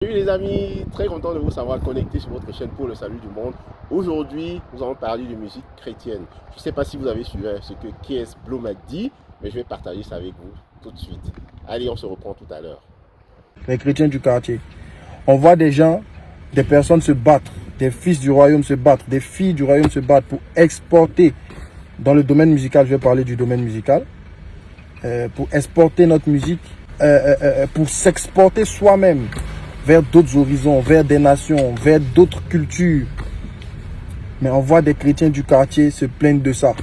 Salut les amis, très content de vous savoir connecté sur votre chaîne pour le salut du monde. Aujourd'hui, nous allons parler de musique chrétienne. Je ne sais pas si vous avez suivi ce que KS Blow m'a dit, mais je vais partager ça avec vous tout de suite. Allez, on se reprend tout à l'heure. Les chrétiens du quartier. On voit des gens, des personnes se battre, des fils du royaume se battre, des filles du royaume se battre pour exporter, dans le domaine musical, je vais parler du domaine musical, pour exporter notre musique, pour s'exporter soi-même vers d'autres horizons, vers des nations, vers d'autres cultures. Mais on voit des chrétiens du quartier se plaindre de ça.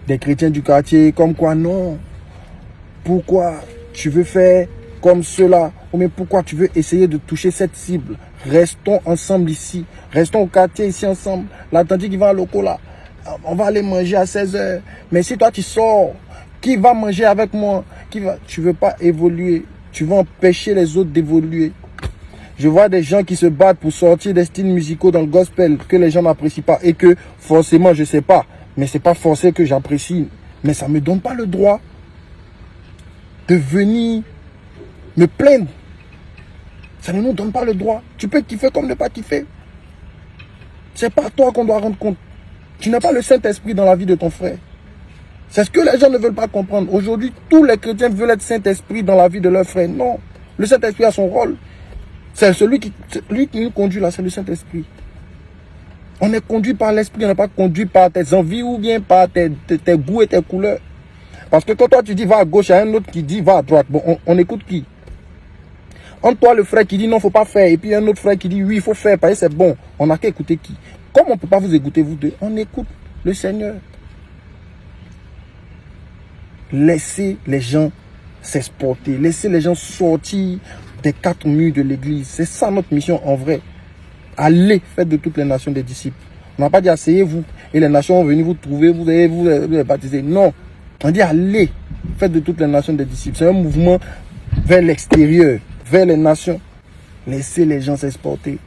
Des chrétiens du quartier comme quoi non. Pourquoi tu veux faire comme cela? Ou mais pourquoi tu veux essayer de toucher cette cible? Restons ensemble ici. Restons au quartier ici ensemble. Là, tandis qu'il va à Lokola, on va aller manger à 16h. Mais si toi tu sors, qui va manger avec moi? Tu veux pas évoluer. Tu veux empêcher les autres d'évoluer. Je vois des gens qui se battent pour sortir des styles musicaux dans le gospel que les gens n'apprécient pas et que forcément, je sais pas, mais c'est pas forcé que j'apprécie. Mais ça me donne pas le droit de venir me plaindre. Ça ne nous donne pas le droit. Tu peux kiffer comme ne pas kiffer. C'est pas toi qu'on doit rendre compte. Tu n'as pas le Saint-Esprit dans la vie de ton frère. C'est ce que les gens ne veulent pas comprendre. Aujourd'hui, tous les chrétiens veulent être Saint-Esprit dans la vie de leur frère. Non. Le Saint-Esprit a son rôle. C'est celui qui nous conduit là, c'est le Saint-Esprit. On est conduit par l'Esprit, on n'est pas conduit par tes envies ou bien par tes goûts et tes couleurs. Parce que quand toi tu dis va à gauche, il y a un autre qui dit va à droite. Bon, on écoute qui? Entre toi, le frère qui dit non, il ne faut pas faire, et puis un autre frère qui dit oui, il faut faire, parce que c'est bon. On n'a qu'à écouter qui? Comme on ne peut pas vous écouter, vous deux, on écoute le Seigneur. Laissez les gens s'exporter, laissez les gens sortir des quatre murs de l'église. C'est ça notre mission en vrai. Allez, faites de toutes les nations des disciples. On n'a pas dit asseyez-vous et les nations vont venir vous trouver, vous allez vous baptiser. Non. On dit allez, faites de toutes les nations des disciples. C'est un mouvement vers l'extérieur, vers les nations. Laissez les gens s'exporter.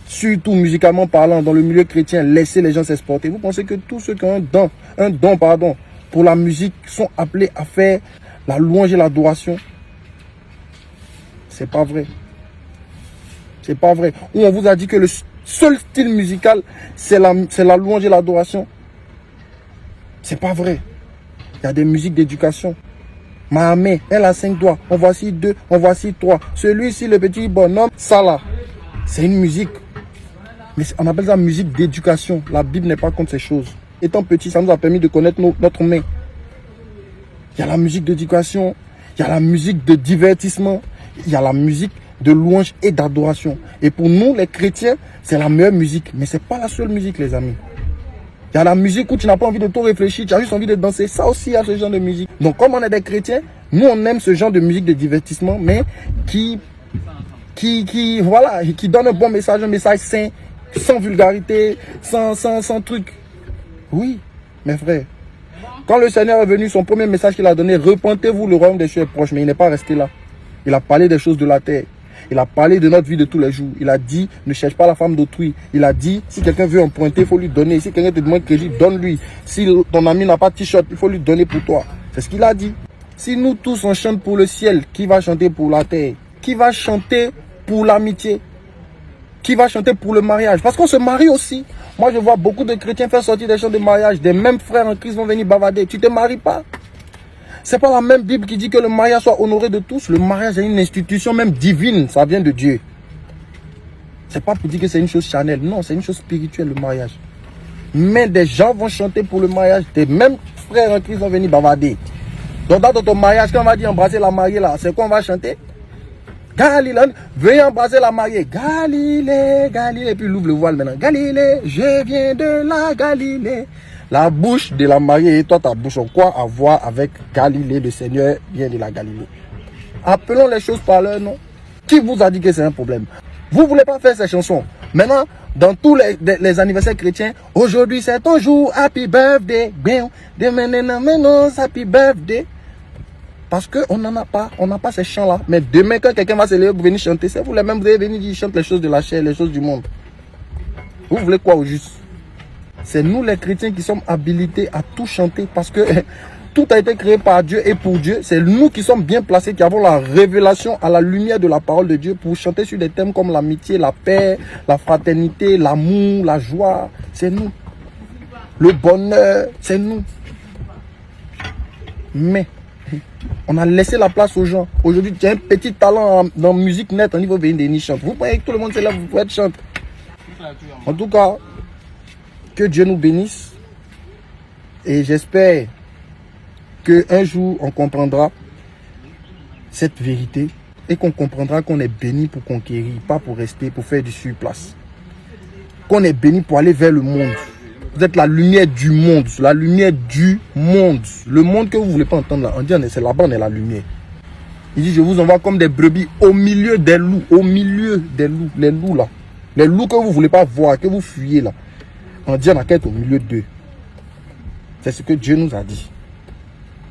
Surtout musicalement parlant, dans le milieu chrétien, laissez les gens s'exporter. Vous pensez que tous ceux qui ont un don pour la musique sont appelés à faire la louange et l'adoration? C'est pas vrai. C'est pas vrai. Ou on vous a dit que le seul style musical, c'est la louange et l'adoration. C'est pas vrai. Il y a des musiques d'éducation. Mahamé, elle a 5 doigts. En voici 2, en voici 3. Celui-ci, le petit bonhomme, ça là. C'est une musique. Mais on appelle ça musique d'éducation. La Bible n'est pas contre ces choses. Étant petit, ça nous a permis de connaître notre main. Il y a la musique d'éducation. Il y a la musique de divertissement. Il y a la musique de louange et d'adoration. Et pour nous, les chrétiens, c'est la meilleure musique. Mais ce n'est pas la seule musique, les amis. Il y a la musique où tu n'as pas envie de tout réfléchir, tu as juste envie de danser. Ça aussi, il y a ce genre de musique. Donc, comme on est des chrétiens, nous, on aime ce genre de musique de divertissement, mais qui donne un bon message, un message sain, sans vulgarité, sans truc. Oui, mes frères. Quand le Seigneur est venu, son premier message qu'il a donné, repentez-vous, le royaume des cieux est proche. Mais il n'est pas resté là. Il a parlé des choses de la terre. Il a parlé de notre vie de tous les jours. Il a dit, ne cherche pas la femme d'autrui. Il a dit, si quelqu'un veut emprunter, il faut lui donner. Si quelqu'un te demande crédit, donne-lui. Si ton ami n'a pas de t-shirt, il faut lui donner pour toi. C'est ce qu'il a dit. Si nous tous on chante pour le ciel, qui va chanter pour la terre? Qui va chanter pour l'amitié? Qui va chanter pour le mariage? Parce qu'on se marie aussi. Moi, je vois beaucoup de chrétiens faire sortir des chants de mariage. Des mêmes frères en Christ vont venir bavarder. Tu ne te maries pas. C'est pas la même Bible qui dit que le mariage soit honoré de tous. Le mariage est une institution même divine. Ça vient de Dieu. C'est pas pour dire que c'est une chose charnelle. Non, c'est une chose spirituelle, le mariage. Mais des gens vont chanter pour le mariage. Des mêmes frères en Christ vont venir bavarder. Donc dans ton mariage, quand on va dire embrasser la mariée là, c'est quoi on va chanter? Galilée, veuillez embrasser la mariée. Galilée, Galilée. Et puis il ouvre le voile maintenant. Galilée, je viens de la Galilée. La bouche de la mariée et toi, ta bouche ont quoi à voir avec Galilée? Le Seigneur vient de la Galilée. Appelons les choses par leur nom. Qui vous a dit que c'est un problème? Vous ne voulez pas faire ces chansons. Maintenant, dans tous les anniversaires chrétiens, aujourd'hui c'est ton jour, happy birthday. Demain, happy birthday. Parce qu'on n'en a pas, on n'a pas ces chants-là. Mais demain, quand quelqu'un va se lever pour venir chanter, c'est vous les mêmes, vous allez venir dire, chante les choses de la chair, les choses du monde. Vous voulez quoi au juste? C'est nous les chrétiens qui sommes habilités à tout chanter parce que tout a été créé par Dieu et pour Dieu. C'est nous qui sommes bien placés, qui avons la révélation à la lumière de la parole de Dieu pour chanter sur des thèmes comme l'amitié, la paix, la fraternité, l'amour, la joie. C'est nous. Le bonheur, c'est nous. Mais on a laissé la place aux gens. Aujourd'hui, tu as un petit talent dans musique nette, au niveau des chante. Vous croyez que tout le monde se lève, vous pouvez être chante. En tout cas, que Dieu nous bénisse. Et j'espère qu'un jour, on comprendra cette vérité et qu'on comprendra qu'on est béni pour conquérir, pas pour rester, pour faire du surplace. Qu'on est béni pour aller vers le monde. Vous êtes la lumière du monde, la lumière du monde. Le monde que vous ne voulez pas entendre là, on dit c'est là-bas, on est la lumière. Il dit, je vous envoie comme des brebis au milieu des loups, au milieu des loups, les loups là. Les loups que vous ne voulez pas voir, que vous fuyez là. On dit, on a qu'à être au milieu d'eux. C'est ce que Dieu nous a dit.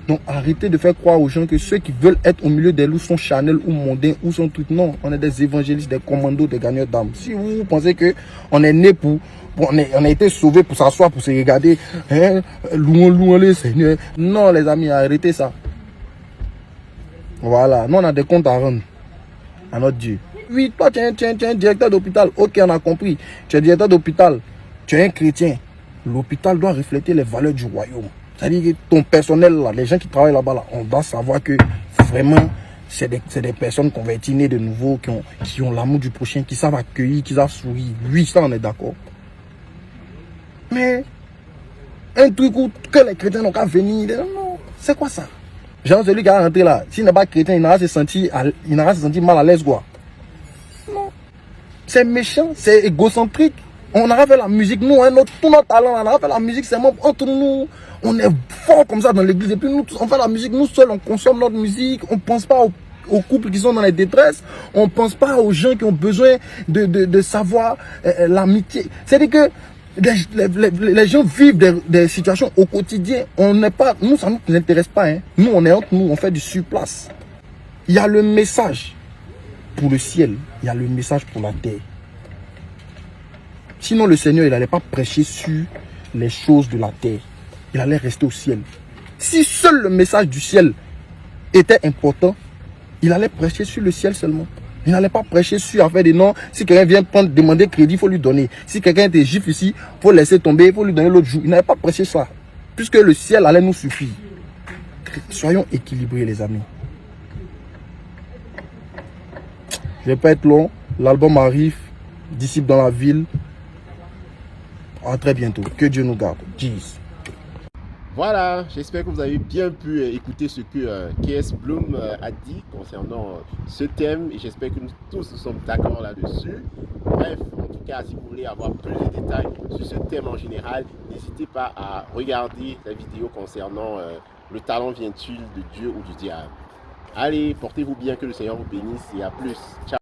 Donc arrêtez de faire croire aux gens que ceux qui veulent être au milieu des loups sont charnels ou mondains ou sont trucs. Non, on est des évangélistes, des commandos, des gagneurs d'âmes. Si vous pensez qu'on est né on a été sauvé pour s'asseoir, pour se regarder, hein, louons le Seigneur. Non les amis, arrêtez ça. Voilà, nous on a des comptes à rendre à notre Dieu. Oui, toi tu es un directeur d'hôpital, ok on a compris. Tu es directeur d'hôpital, tu es un chrétien. L'hôpital doit refléter les valeurs du royaume. C'est-à-dire que ton personnel, là, les gens qui travaillent là-bas, là, on doit savoir que vraiment, c'est des personnes converties, nées de nouveau, qui ont l'amour du prochain, qui savent accueillir, qui savent sourire. Oui, ça, on est d'accord. Mais, un truc où que les chrétiens n'ont qu'à venir, non, c'est quoi ça? Genre, celui qui a rentré là, s'il n'est pas chrétien, il n'aura se sentir mal à l'aise, quoi. Non. C'est méchant, c'est égocentrique. On a fait la musique, nous, hein, tout notre talent, on a fait la musique, c'est entre nous. On est fort comme ça dans l'église. Et puis nous, on fait la musique, nous seuls, on consomme notre musique. On ne pense pas aux couples qui sont dans les détresses. On ne pense pas aux gens qui ont besoin de savoir l'amitié. C'est-à-dire que les gens vivent des situations au quotidien. On n'est pas, nous, ça ne nous intéresse pas. Hein. Nous, on est entre nous, on fait du surplace. Il y a le message pour le ciel. Il y a le message pour la terre. Sinon, le Seigneur, il n'allait pas prêcher sur les choses de la terre. Il allait rester au ciel. Si seul le message du ciel était important, il allait prêcher sur le ciel seulement. Il n'allait pas prêcher sur affaire des noms. Si quelqu'un vient demander crédit, il faut lui donner. Si quelqu'un était gifle ici, il faut laisser tomber, il faut lui donner l'autre jour. Il n'allait pas prêcher ça. Puisque le ciel allait nous suffire. Soyons équilibrés, les amis. Je ne vais pas être long. L'album arrive. Disciples dans la ville. À très bientôt. Que Dieu nous garde. Jesus. Voilà, j'espère que vous avez bien pu écouter ce que KS Bloom a dit concernant ce thème et j'espère que nous tous nous sommes d'accord là-dessus. Bref, en tout cas, si vous voulez avoir plus de détails sur ce thème en général, n'hésitez pas à regarder la vidéo concernant le talent vient-il de Dieu ou du diable. Allez, portez-vous bien, que le Seigneur vous bénisse et à plus. Ciao.